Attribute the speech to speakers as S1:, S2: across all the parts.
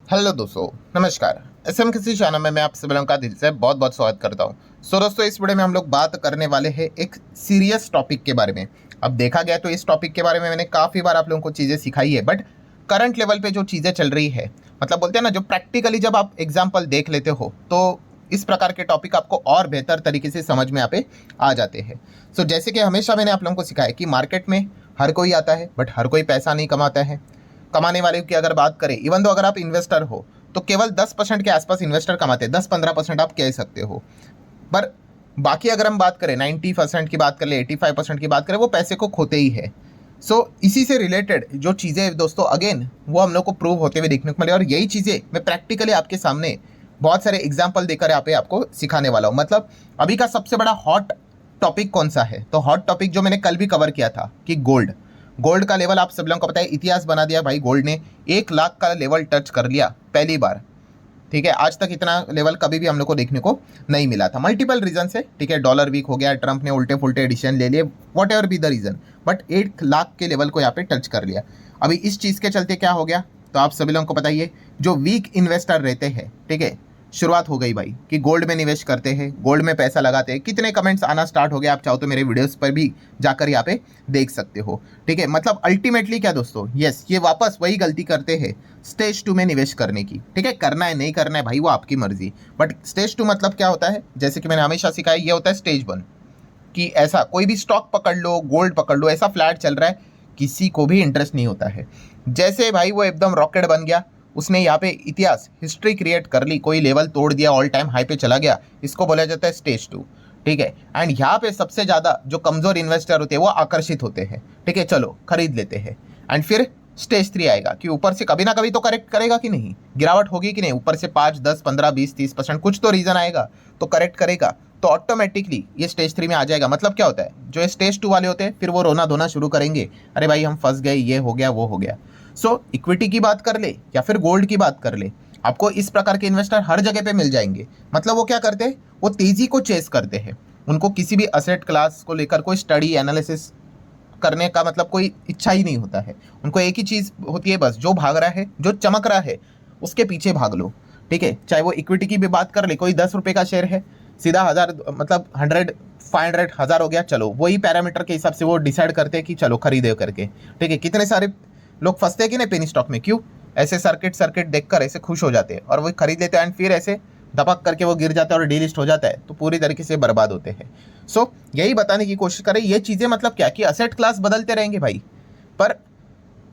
S1: Hello दोस्तों, नमस्कार। SM किसी चैनल में मैं आप सभी लोगों का दिल से बहुत बहुत स्वागत करता हूं। दोस्तों, इस वीडियो में हम लोग बात करने वाले हैं एक सीरियस टॉपिक के बारे में। अब देखा गया तो इस टॉपिक के बारे में मैंने काफ़ी बार आप लोगों को चीज़ें सिखाई है, बट करंट लेवल पे जो चीज़ें चल रही है, मतलब बोलते हैं ना, जो प्रैक्टिकली जब आप एग्जाम्पल देख लेते हो तो इस प्रकार के टॉपिक आपको और बेहतर तरीके से समझ में यहाँ पे आ जाते हैं। जैसे कि हमेशा मैंने आप लोगों को सिखाया कि मार्केट में हर कोई आता है, बट हर कोई पैसा नहीं कमाता है। कमाने वाले की अगर बात करें, इवन तो अगर आप इन्वेस्टर हो तो केवल 10% के आसपास इन्वेस्टर कमाते हैं, 10-15% आप कह सकते हो। पर बाकी अगर हम बात करें 90% की बात कर ले, 85% की बात करें, वो पैसे को खोते ही है। इसी से रिलेटेड जो चीज़ें दोस्तों, अगेन वो हम लोग को प्रूव होते हुए देखने को मिले, और यही चीज़ें मैं प्रैक्टिकली आपके सामने बहुत सारे एग्जाम्पल देकर यहाँ पे आपको सिखाने वाला हूँ। मतलब अभी का सबसे बड़ा हॉट टॉपिक कौन सा है? तो हॉट टॉपिक जो मैंने कल भी कवर किया था कि गोल्ड। गोल्ड का लेवल आप सब लोगों को पता है, इतिहास बना दिया भाई। गोल्ड ने 1 लाख का लेवल टच कर लिया पहली बार। ठीक है, आज तक इतना लेवल कभी भी हम लोग को देखने को नहीं मिला था, मल्टीपल रीजन से। ठीक है, डॉलर वीक हो गया, ट्रंप ने उल्टे फुल्टे एडिशन ले लिए, whatever be the reason, but 1 lakh के लेवल को यहाँ पे टच कर लिया। अभी इस चीज़ के चलते क्या हो गया, तो आप सभी लोगों को पता ही है, जो वीक इन्वेस्टर रहते हैं, ठीक है, शुरुआत हो गई भाई कि गोल्ड में निवेश करते हैं, गोल्ड में पैसा लगाते हैं। कितने कमेंट्स आना स्टार्ट हो गए, आप चाहो तो मेरे वीडियोस पर भी जाकर यहाँ पे देख सकते हो। ठीक है, मतलब अल्टीमेटली क्या दोस्तों, यस, ये वापस वही गलती करते हैं स्टेज 2 में निवेश करने की। ठीक है, करना है नहीं करना है भाई, वो आपकी मर्जी। बट स्टेज 2 मतलब क्या होता है, जैसे कि मैंने हमेशा सिखाया, ये होता है स्टेज 1 कि ऐसा कोई भी स्टॉक पकड़ लो, गोल्ड पकड़ लो, ऐसा फ्लैट चल रहा है, किसी को भी इंटरेस्ट नहीं होता है। जैसे भाई वो एकदम रॉकेट बन गया, उसने यहाँ पे इतिहास, हिस्ट्री क्रिएट कर ली, कोई लेवल तोड़ दिया, ऑल टाइम हाई पे चला गया, इसको बोला जाता है स्टेज 2। ठीक है, एंड यहाँ पे सबसे ज़्यादा जो कमज़ोर इन्वेस्टर होते हैं वो आकर्षित होते हैं। ठीक है, चलो खरीद लेते हैं। एंड फिर स्टेज 3 आएगा कि ऊपर से कभी ना कभी तो करेक्ट करेगा कि नहीं, गिरावट होगी कि नहीं, ऊपर से 5, 10, 15, 20, 30% कुछ तो रीज़न आएगा तो करेक्ट करेगा, तो ऑटोमेटिकली ये स्टेज 3 में आ जाएगा। मतलब क्या होता है, जो ये स्टेज 2 वाले होते हैं फिर वो रोना धोना शुरू करेंगे, अरे भाई हम फंस गए, ये हो गया वो हो गया। इक्विटी की बात कर ले या फिर गोल्ड की बात कर ले, आपको इस प्रकार के इन्वेस्टर हर जगह पे मिल जाएंगे। मतलब वो क्या करते हैं, वो तेजी को चेस करते हैं। उनको किसी भी असेट क्लास को लेकर कोई स्टडी एनालिसिस करने का मतलब कोई इच्छा ही नहीं होता है। उनको एक ही चीज़ होती है, बस जो भाग रहा है, जो चमक रहा है, उसके पीछे भाग लो। ठीक है, चाहे वो इक्विटी की भी बात कर ले, कोई 10 रुपये का शेयर है, सीधा 1000, मतलब 100, 500, 1000 हो गया, चलो वही पैरामीटर के हिसाब से वो डिसाइड करते हैं कि चलो खरीदे करके। ठीक है, कितने सारे लोग फंसते हैं कि नहीं पेनी स्टॉक में, क्यों? ऐसे सर्किट देखकर ऐसे खुश हो जाते हैं और वो खरीद लेते हैं, एंड फिर ऐसे धपक करके वो गिर जाता है और डीलिस्ट हो जाता है, तो पूरी तरीके से बर्बाद होते हैं। यही बताने की कोशिश करें, ये चीज़ें मतलब क्या कि असेट क्लास बदलते रहेंगे भाई, पर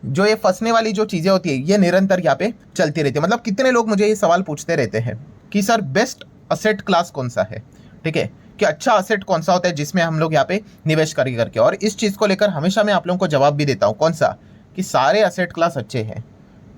S1: जो ये फंसने वाली जो चीज़ें होती है ये निरंतर यहाँ पे चलती रहती है। मतलब कितने लोग मुझे ये सवाल पूछते रहते हैं कि सर बेस्ट असेट क्लास कौन सा है, ठीक है, कि अच्छा असेट कौन सा होता है जिसमें हम लोग यहाँ पे निवेश करके। और इस चीज़ को लेकर हमेशा मैं आप लोगों को जवाब भी देता हूँ, कौन सा, कि सारे असेट क्लास अच्छे हैं।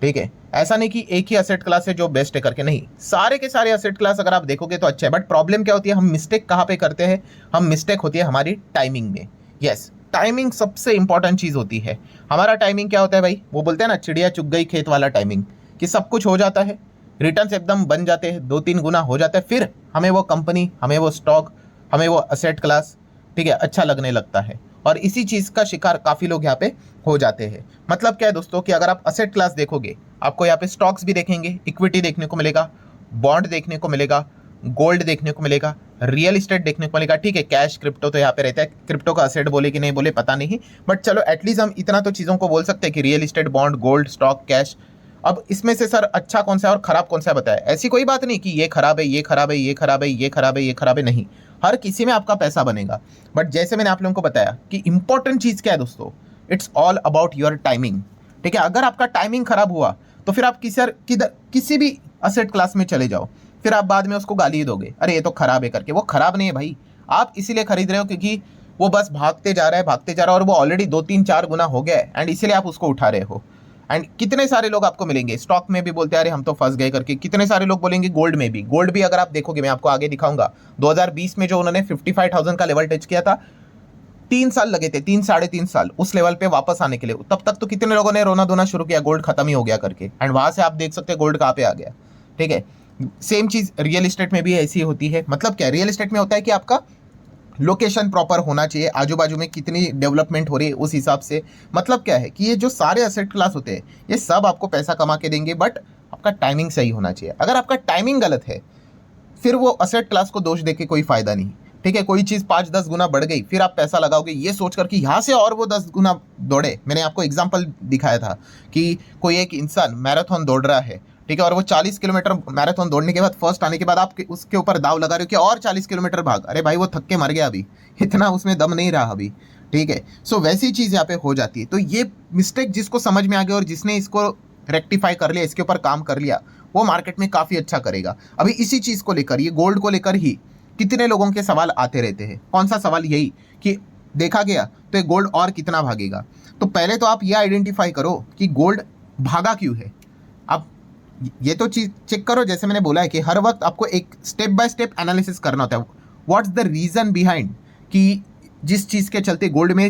S1: ठीक है, ऐसा नहीं कि एक ही असेट क्लास है जो बेस्ट है करके, नहीं, सारे के सारे असेट क्लास अगर आप देखोगे तो अच्छे है। बट प्रॉब्लम क्या होती है, हम मिस्टेक कहाँ पे करते हैं, हम मिस्टेक होती है हमारी टाइमिंग में। यस, टाइमिंग सबसे इंपॉर्टेंट चीज़ होती है। हमारा टाइमिंग क्या होता है भाई, वो बोलते हैं ना, चिड़िया चुग गई खेत वाला टाइमिंग, कि सब कुछ हो जाता है, रिटर्न्स एकदम बन जाते हैं, 2-3 गुना हो जाता है, फिर हमें वो कंपनी, हमें वो स्टॉक, हमें वो असेट क्लास, ठीक है, अच्छा लगने लगता है। और इसी चीज़ का शिकार काफ़ी लोग यहाँ पे हो जाते हैं। मतलब क्या है दोस्तों, कि अगर आप असेट क्लास देखोगे, आपको यहाँ पे स्टॉक्स भी देखेंगे, इक्विटी देखने को मिलेगा, बॉन्ड देखने को मिलेगा, गोल्ड देखने को मिलेगा, रियल इस्टेट देखने को मिलेगा। ठीक है, कैश, क्रिप्टो तो यहाँ पे रहता है, क्रिप्टो का असेट बोले कि नहीं बोले पता नहीं, बट चलो एटलीस्ट हम इतना तो चीज़ों को बोल सकते हैं कि real estate, bond, gold, stock, cash. अब इसमें से सर अच्छा कौन सा है और खराब कौन सा है बताया, ऐसी कोई बात नहीं कि ये खराब है, ये खराब है, ये खराब है, ये खराब है, ये खराब है, नहीं, हर किसी में आपका पैसा बनेगा। बट जैसे मैंने आप लोगों को बताया कि इंपॉर्टेंट चीज़ क्या है दोस्तों, it's all about your timing. ठीक है, अगर आपका टाइमिंग खराब हुआ तो फिर आप किसी भी असेट क्लास में चले जाओ, फिर आप बाद में उसको गाली ही दोगे, अरे ये तो खराब है करके। वो खराब नहीं है भाई, आप इसीलिए खरीद रहे हो क्योंकि वो बस भागते जा रहा है, भागते जा रहा है, और वो ऑलरेडी 2-3-4 गुना हो गया है, एंड इसीलिए आप उसको उठा रहे हो। एंड कितने सारे लोग आपको मिलेंगे स्टॉक में भी बोलते हैं अरे हम तो फंस गए करके, कितने सारे लोग बोलेंगे गोल्ड में भी। गोल्ड भी अगर आप देखोगे, मैं आपको आगे दिखाऊंगा, 2020 में जो उन्होंने 55,000 का लेवल टच किया था, 3 साल लगे थे, 3-3.5 साल उस लेवल पे वापस आने के लिए। तब तक तो कितने लोगों ने रोना धोना शुरू किया, गोल्ड खत्म ही हो गया करके, एंड वहां से आप देख सकते हैं गोल्ड कहाँ पे आ गया। ठीक है, सेम चीज रियल एस्टेट में भी ऐसी होती है। मतलब क्या, रियल एस्टेट में होता है कि आपका लोकेशन प्रॉपर होना चाहिए, आजू बाजू में कितनी डेवलपमेंट हो रही है उस हिसाब से। मतलब क्या है कि ये जो सारे असेट क्लास होते हैं ये सब आपको पैसा कमा के देंगे, बट आपका टाइमिंग सही होना चाहिए। अगर आपका टाइमिंग गलत है फिर वो असेट क्लास को दोष देके कोई फायदा नहीं। ठीक है, कोई चीज़ 5-10 गुना बढ़ गई, फिर आप पैसा लगाओगे ये सोचकर कि यहाँ से और वो 10 गुना दौड़े। मैंने आपको एग्जांपल दिखाया था कि कोई एक इंसान मैराथन दौड़ रहा है, ठीक है, और वो 40 किलोमीटर मैराथन दौड़ने के बाद फर्स्ट आने के बाद आप उसके ऊपर दाव लगा रहे हो कि और 40 किलोमीटर भाग। अरे भाई वो थक के मर गया, अभी इतना उसमें दम नहीं रहा अभी। ठीक है, सो वैसी चीज़ यहाँ पे हो जाती है। तो ये मिस्टेक जिसको समझ में आ गया और जिसने इसको रेक्टिफाई कर लिया, इसके ऊपर काम कर लिया, वो मार्केट में काफ़ी अच्छा करेगा। अभी इसी चीज़ को लेकर, ये गोल्ड को लेकर ही कितने लोगों के सवाल आते रहते हैं। कौन सा सवाल? यही कि देखा गया तो ये गोल्ड और कितना भागेगा। तो पहले तो आप ये आइडेंटिफाई करो कि गोल्ड भागा क्यों है। आप ये तो चीज़ चेक करो, जैसे मैंने बोला है कि हर वक्त आपको एक स्टेप बाय स्टेप एनालिसिस करना होता है। व्हाट्स द रीज़न बिहाइंड कि जिस चीज़ के चलते गोल्ड में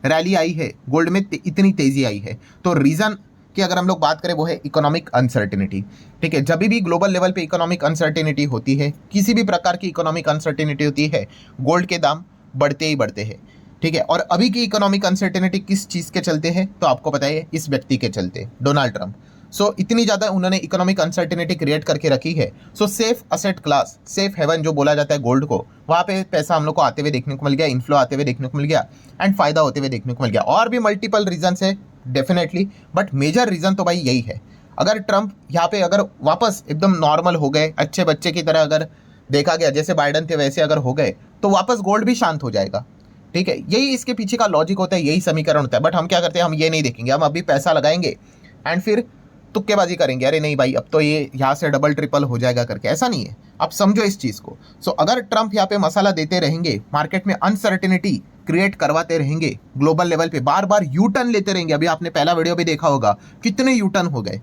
S1: रैली आई है, गोल्ड में इतनी तेज़ी आई है। तो रीज़न कि अगर हम लोग बात करें वो है इकोनॉमिक अनसर्टेनिटी। ठीक है, जब भी ग्लोबल लेवल पे इकोनॉमिक अनसर्टेनिटी होती है, किसी भी प्रकार की इकोनॉमिक अनसर्टेनिटी होती है, गोल्ड के दाम बढ़ते ही बढ़ते हैं। ठीक है, और अभी की इकोनॉमिक अनसर्टेनिटी किस चीज़ के चलते है तो आपको पता है, इस व्यक्ति के चलते, डोनाल्ड ट्रंप। सो इतनी ज़्यादा उन्होंने इकोनॉमिक अनसर्टेनिटी क्रिएट करके रखी है। So safe asset class, safe haven जो बोला जाता है गोल्ड को, वहाँ पे पैसा हम लोग को आते हुए देखने को मिल गया, इन्फ्लो आते हुए देखने को मिल गया एंड फायदा होते हुए देखने को मिल गया। और भी मल्टीपल रीजन है डेफिनेटली, बट मेजर रीज़न तो भाई यही है। अगर ट्रंप यहाँ पे अगर वापस एकदम नॉर्मल हो गए, अच्छे बच्चे की तरह अगर देखा गया, जैसे बाइडन थे वैसे अगर हो गए, तो वापस गोल्ड भी शांत हो जाएगा। ठीक है, यही इसके पीछे का लॉजिक होता है, यही समीकरण होता है। बट हम क्या करते हैं, हम ये नहीं देखेंगे, हम अभी पैसा लगाएंगे एंड फिर तुक्केबाजी करेंगे, अरे नहीं भाई अब तो ये यहाँ से डबल ट्रिपल हो जाएगा करके। ऐसा नहीं है, आप समझो इस चीज़ को। सो अगर ट्रंप यहाँ पे मसाला देते रहेंगे, मार्केट में अनसर्टेनिटी क्रिएट करवाते रहेंगे, ग्लोबल लेवल पे बार बार यू टर्न लेते रहेंगे, अभी आपने पहला वीडियो भी देखा होगा कितने यू टर्न हो गए,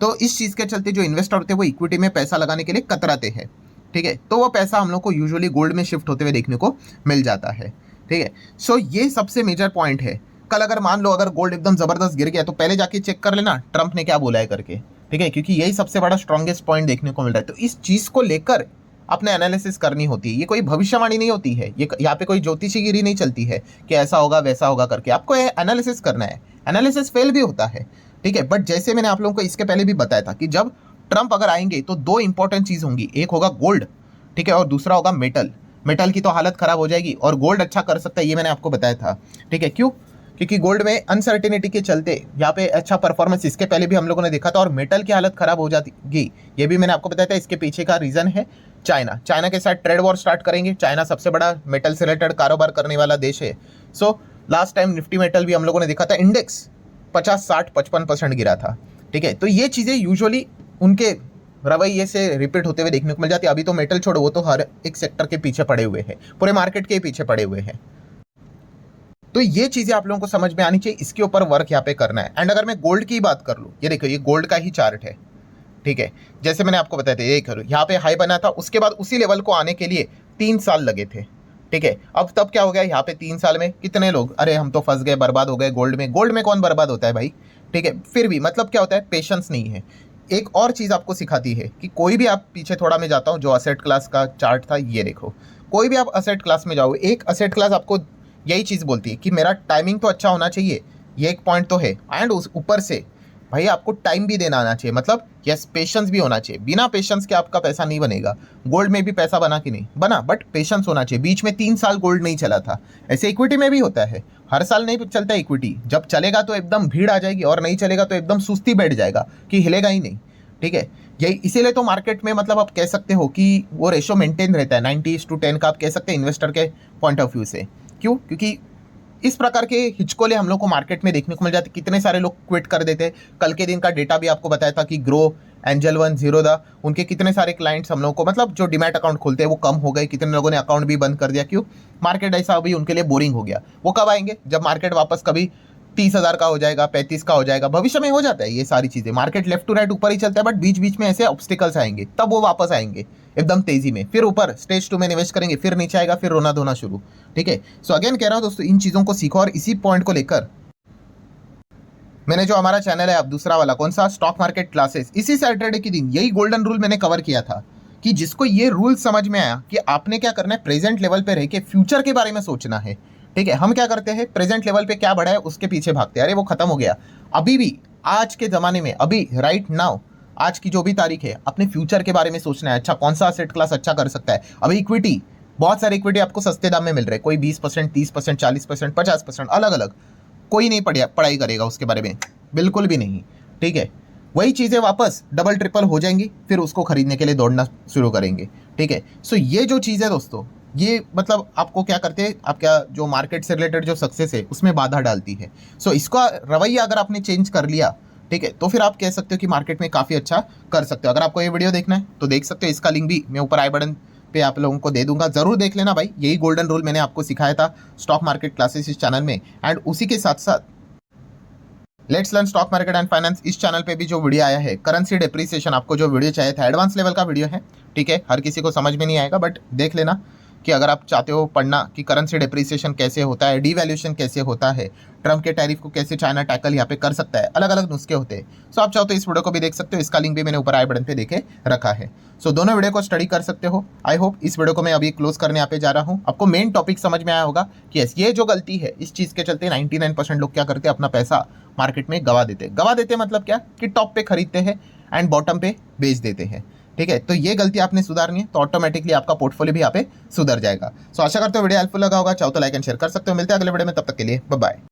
S1: तो इस चीज़ के चलते जो इन्वेस्टर होते हैं वो इक्विटी में पैसा लगाने के लिए कतराते हैं। ठीक है, तो वो पैसा हम लोग को यूजुअली गोल्ड में शिफ्ट होते हुए देखने को मिल जाता है। ठीक है, सो ये सबसे मेजर पॉइंट है। कल अगर मान लो अगर गोल्ड एकदम ज़बरदस्त गिर गया तो पहले जाके चेक कर लेना ट्रंप ने क्या बोला है करके। ठीक है, क्योंकि यही सबसे बड़ा स्ट्रॉन्गेस्ट पॉइंट देखने को मिल रहा है। तो इस चीज़ को लेकर अपने एनालिसिस करनी होती है। ये कोई भविष्यवाणी नहीं होती है, ये यहाँ पे कोई ज्योतिषीगिरी नहीं चलती है कि ऐसा होगा वैसा होगा करके। आपको एनालिसिस करना है, एनालिसिस फेल भी होता है। ठीक है, बट जैसे मैंने आप लोगों को इसके पहले भी बताया था कि जब ट्रंप अगर आएंगे तो दो इंपॉर्टेंट चीज़ होंगी, एक होगा गोल्ड, ठीक है, और दूसरा होगा मेटल। मेटल की तो हालत खराब हो जाएगी और गोल्ड अच्छा कर सकता है, ये मैंने आपको बताया था। ठीक है, क्यों? क्योंकि गोल्ड में अनसर्टेनिटी के चलते यहाँ पे अच्छा परफॉर्मेंस इसके पहले भी हम लोगों ने देखा था, और मेटल की हालत खराब हो जाती, ये भी मैंने आपको बताया था। इसके पीछे का रीज़न है चाइना के साथ ट्रेड वॉर स्टार्ट करेंगे। चाइना सबसे बड़ा मेटल से रिलेटेड कारोबार करने वाला देश है। So last time Nifty metal भी हम लोगों ने देखा था, इंडेक्स 50-60-55% गिरा था। ठीक है, तो ये चीज़ें यूजुअली उनके रवैये से रिपीट होते हुए देखने को मिल जाती है। अभी तो मेटल छोड़ो, वो तो हर एक सेक्टर के पीछे पड़े हुए हैं, पूरे मार्केट के पीछे पड़े हुए हैं। तो ये चीज़ें आप लोगों को समझ में आनी चाहिए, इसके ऊपर वर्क यहाँ पे करना है। एंड अगर मैं गोल्ड की बात कर लूँ, ये देखो ये गोल्ड का ही चार्ट है। ठीक है, जैसे मैंने आपको बताया था, यही करो, यहाँ पे हाई बना था, उसके बाद उसी लेवल को आने के लिए 3 साल लगे थे। ठीक है, अब तब क्या हो गया, यहाँ पे 3 साल में कितने लोग, अरे हम तो फंस गए, बर्बाद हो गए गोल्ड में। गोल्ड में कौन बर्बाद होता है भाई? ठीक है, फिर भी मतलब क्या होता है, पेशेंस नहीं है। एक और चीज़ आपको सिखाती है कि कोई भी, आप पीछे थोड़ा मैं जाता हूँ, जो असेट क्लास का चार्ट था, ये देखो, कोई भी आप असेट क्लास में जाओ, एक असेट क्लास आपको यही चीज़ बोलती है कि मेरा टाइमिंग तो अच्छा होना चाहिए, ये एक पॉइंट तो है, एंड उस ऊपर से भाई आपको टाइम भी देना आना चाहिए, मतलब यस पेशेंस भी होना चाहिए। बिना पेशेंस के आपका पैसा नहीं बनेगा। गोल्ड में भी पैसा बना कि नहीं बना, बट पेशेंस होना चाहिए। बीच में 3 साल गोल्ड नहीं चला था, ऐसे इक्विटी में भी होता है, हर साल नहीं चलता इक्विटी। जब चलेगा तो एकदम भीड़ आ जाएगी, और नहीं चलेगा तो एकदम सुस्ती बैठ जाएगा कि हिलेगा ही नहीं। ठीक है, यही इसीलिए तो मार्केट में मतलब आप कह सकते हो कि वो रेशो मेंटेन रहता है 90:10 का, आप कह सकते हैं इन्वेस्टर के पॉइंट ऑफ व्यू से। क्यों? क्योंकि इस प्रकार के हिचकोले हम लोग को मार्केट में देखने को मिल जाते। कितने सारे लोग क्विट कर देते। कल के दिन का डेटा भी आपको बताया था कि ग्रो, एंजल वन, जीरोधा, उनके कितने सारे क्लाइंट्स हम लोग को, मतलब जो डीमैट अकाउंट खोलते हैं वो कम हो गए। कितने लोगों ने अकाउंट भी बंद कर दिया। क्यों? मार्केट ऐसा अभी उनके लिए बोरिंग हो गया। वो कब आएंगे? जब मार्केट वापस कभी 30,000 का हो जाएगा, 35 का हो जाएगा। भविष्य में हो जाता है ये सारी चीज़ें, मार्केट लेफ्ट टू राइट ऊपर ही चलता है, बट बीच बीच में ऐसे ऑब्स्टिकल्स आएंगे, तब वो वापस आएंगे एकदम तेजी में, फिर ऊपर स्टेज 2 में निवेश करेंगे, फिर नीचे आएगा, फिर रोना धोना शुरू। ठीक है, सो अगेन कह रहा हूँ दोस्तों, इन चीज़ों को सीखो। और इसी पॉइंट को लेकर मैंने जो हमारा चैनल है अब दूसरा वाला, कौन सा, स्टॉक मार्केट क्लासेस, इसी सैटरडे के दिन यही गोल्डन रूल मैंने कवर किया था कि जिसको ये रूल समझ में आया कि आपने क्या करना है, प्रेजेंट लेवल पे रह के फ्यूचर के बारे में सोचना है। ठीक है, हम क्या करते हैं, प्रेजेंट लेवल पे क्या बढ़ा है उसके पीछे भागते हैं, अरे वो खत्म हो गया। अभी भी आज के ज़माने में, अभी राइट नाउ आज की जो भी तारीख है अपने फ्यूचर के बारे में सोचना है, अच्छा कौन सा एसेट क्लास अच्छा कर सकता है। अभी इक्विटी, बहुत सारे इक्विटी आपको सस्ते दाम में मिल रहे हैं, कोई 20%, 30%, 40%, 50%, अलग अलग। कोई नहीं पढ़ाई करेगा उसके बारे में, बिल्कुल भी नहीं, ठीक है। वही चीज़ें वापस डबल ट्रिपल हो जाएंगी, फिर उसको खरीदने के लिए दौड़ना शुरू करेंगे, ठीक है। सो ये जो चीज़ है दोस्तों, ये मतलब आपको क्या करते हैं, आपका जो मार्केट से रिलेटेड जो सक्सेस है उसमें बाधा डालती है। सो इसका रवैया अगर आपने चेंज कर लिया, ठीक है, तो फिर आप कह सकते हो कि मार्केट में काफ़ी अच्छा कर सकते हो। अगर आपको ये वीडियो देखना है तो देख सकते हो, इसका लिंक भी मैं ऊपर आई बटन पे आप लोगों को दे दूंगा, जरूर देख लेना भाई। यही गोल्डन रूल मैंने आपको सिखाया था स्टॉक मार्केट क्लासेस इस चैनल में। एंड उसी के साथ साथ let's learn stock market and finance इस चैनल पे भी जो वीडियो आया है, करेंसी डेप्रिसिएशन, आपको जो वीडियो चाहिए था, एडवांस लेवल का वीडियो है, ठीक है। हर किसी को समझ में नहीं आएगा, बट देख लेना कि अगर आप चाहते हो पढ़ना कि करेंसी डेप्रिसिएशन कैसे होता है, डीवैल्यूएशन कैसे होता है, ट्रम्प के टैरिफ को कैसे चाइना टैकल यहाँ पे कर सकता है, अलग अलग नुस्खे होते हैं। सो आप चाहो तो इस वीडियो को भी देख सकते हो, इसका लिंक भी मैंने ऊपर आई बटन पे देके रखा है। सो दोनों वीडियो को स्टडी कर सकते हो। आई होप इस वीडियो को मैं अभी क्लोज करने यहाँ पे जा रहा हूँ, आपको मेन टॉपिक समझ में आया होगा कि ये जो गलती है, इस चीज़ के चलते 99% लोग क्या करते हैं, अपना पैसा मार्केट में गवा देते मतलब क्या कि टॉप पे खरीदते हैं एंड बॉटम पे बेच देते हैं, ठीक है। तो ये गलती आपने सुधारनी है, तो ऑटोमेटिकली आपका पोर्टफोलियो भी यहाँ पे सुधर जाएगा। सो आशा करते हो वीडियो हेल्पफुल लगा होगा, चाहो तो लाइक एंड शेयर कर सकते हो। मिलते हैं अगले वीडियो में, तब तक के लिए बाय बाय।